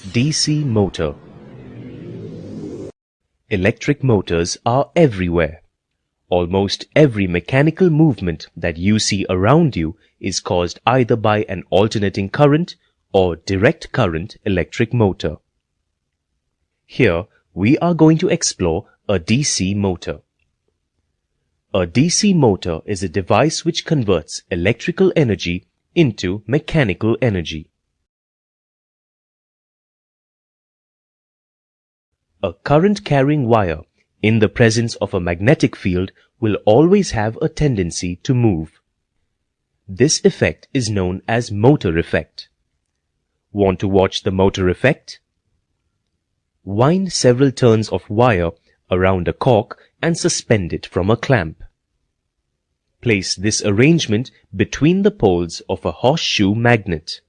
DC motor. Electric motors are everywhere. Almost every mechanical movement that you see around you is caused either by an alternating current or direct current electric motor. Here, we are going to explore a DC motor. A DC motor is a device which converts electrical energy into mechanical energy. A current-carrying wire in the presence of a magnetic field will always have a tendency to move. This effect is known as motor effect. Want to watch the motor effect? Wind several turns of wire around a cork and suspend it from a clamp. Place this arrangement between the poles of a horseshoe magnet.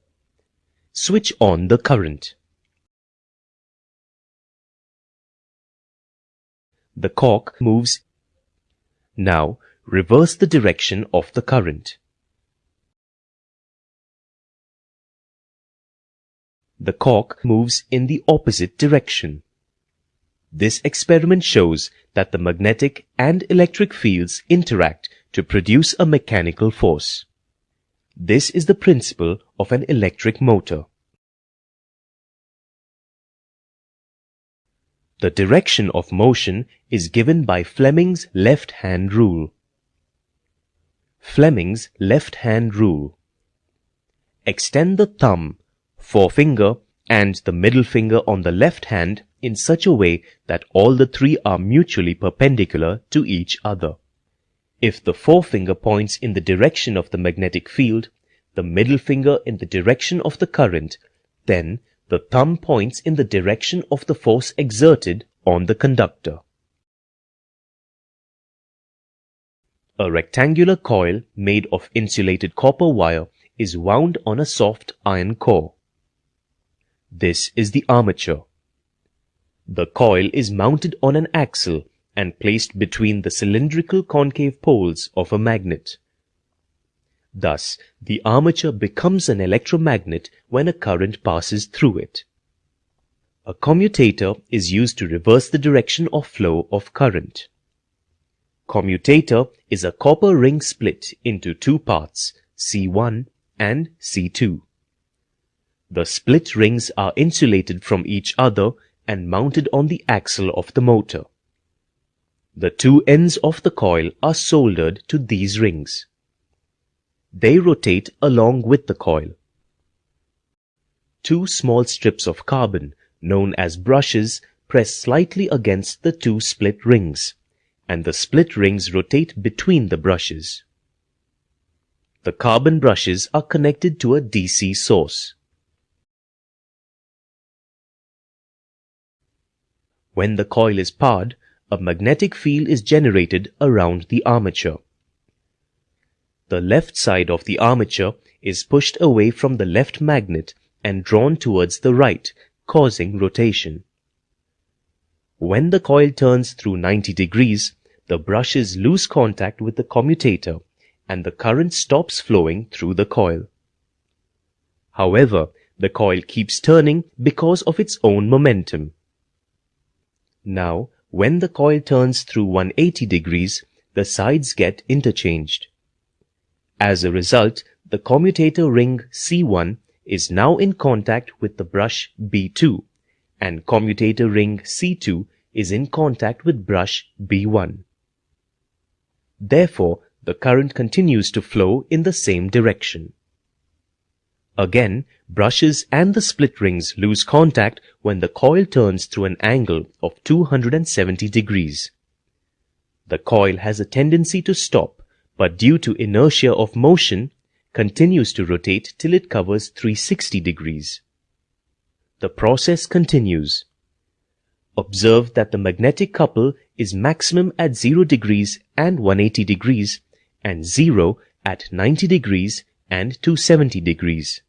Switch on the current. The cork moves. Now, reverse the direction of the current. The cork moves in the opposite direction. This experiment shows that the magnetic and electric fields interact to produce a mechanical force. This is the principle of an electric motor. The direction of motion is given by Fleming's left-hand rule. Fleming's left-hand rule. Extend the thumb, forefinger, and the middle finger on the left hand in such a way that all the three are mutually perpendicular to each other. If the forefinger points in the direction of the magnetic field, the middle finger in the direction of the current, then the thumb points in the direction of the force exerted on the conductor. A rectangular coil made of insulated copper wire is wound on a soft iron core. This is the armature. The coil is mounted on an axle and placed between the cylindrical concave poles of a magnet. Thus, the armature becomes an electromagnet when a current passes through it. A commutator is used to reverse the direction of flow of current. Commutator is a copper ring split into two parts, C1 and C2. The split rings are insulated from each other and mounted on the axle of the motor. The two ends of the coil are soldered to these rings. They rotate along with the coil. Two small strips of carbon, known as brushes, press slightly against the two split rings, and the split rings rotate between the brushes. The carbon brushes are connected to a DC source. When the coil is powered, a magnetic field is generated around the armature. The left side of the armature is pushed away from the left magnet and drawn towards the right, causing rotation. When the coil turns through 90 degrees, the brushes lose contact with the commutator and the current stops flowing through the coil. However, the coil keeps turning because of its own momentum. Now, when the coil turns through 180 degrees, the sides get interchanged. As a result, the commutator ring C1 is now in contact with the brush B2, and commutator ring C2 is in contact with brush B1. Therefore, the current continues to flow in the same direction. Again, brushes and the split rings lose contact when the coil turns through an angle of 270 degrees. The coil has a tendency to stop, but due to inertia of motion, continues to rotate till it covers 360 degrees. The process continues. Observe that the magnetic couple is maximum at 0 degrees and 180 degrees and 0 at 90 degrees and 270 degrees.